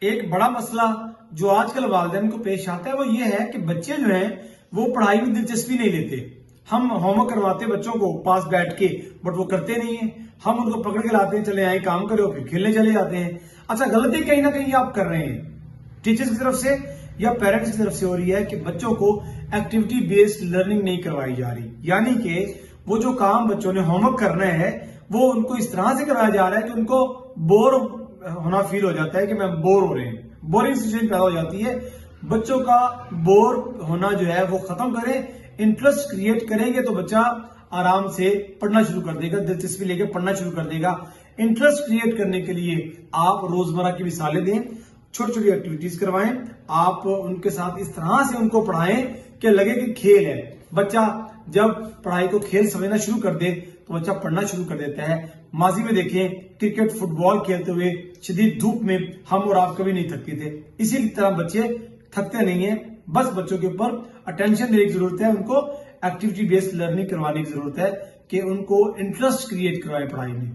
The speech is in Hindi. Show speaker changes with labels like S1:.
S1: एक बड़ा मसला जो आजकल वालिदैन को पेश आता है वो ये है कि बच्चे जो हैं वो पढ़ाई में दिलचस्पी नहीं लेते। हम होमवर्क करवाते हैं बच्चों को पास बैठ के, बट वो करते नहीं है। हम उनको पकड़ के लाते हैं, चले आए काम करो, फिर खेलने चले जाते हैं। अच्छा, गलती कहीं ना कहीं आप कर रहे हैं, टीचर्स की तरफ से या पेरेंट्स की तरफ से हो रही है कि बच्चों को एक्टिविटी बेस्ड लर्निंग नहीं करवाई जा रही। यानी कि वो जो काम बच्चों ने होमवर्क करना है वो उनको इस तरह से कराया जा रहा है कि उनको बोर होना फील हो जाता है कि मैं बोर हो रहे हैं, बोरिंग सिचुएशन पैदा हो जाती है। बच्चों का बोर होना जो है वो खत्म करें, इंटरेस्ट क्रिएट करेंगे तो बच्चा आराम से पढ़ना शुरू कर देगा, दिलचस्पी लेके पढ़ना शुरू कर देगा। इंटरेस्ट क्रिएट करने के लिए आप रोजमर्रा की मिसालें दें, छोटी छोटी एक्टिविटीज करवाएं, आप उनके साथ इस तरह से उनको पढ़ाएं कि लगे कि खेल है। बच्चा जब पढ़ाई को खेल समझना शुरू कर दे तो बच्चा पढ़ना शुरू कर देता है। माजी में देखें, क्रिकेट फुटबॉल खेलते हुए शदीद धूप में हम और आप कभी नहीं थकते थे, इसी तरह बच्चे थकते नहीं है। बस बच्चों के ऊपर अटेंशन देने की जरूरत है, उनको एक्टिविटी बेस्ड लर्निंग करवाने की जरूरत है कि उनको इंटरेस्ट क्रिएट करवाएं पढ़ाई में।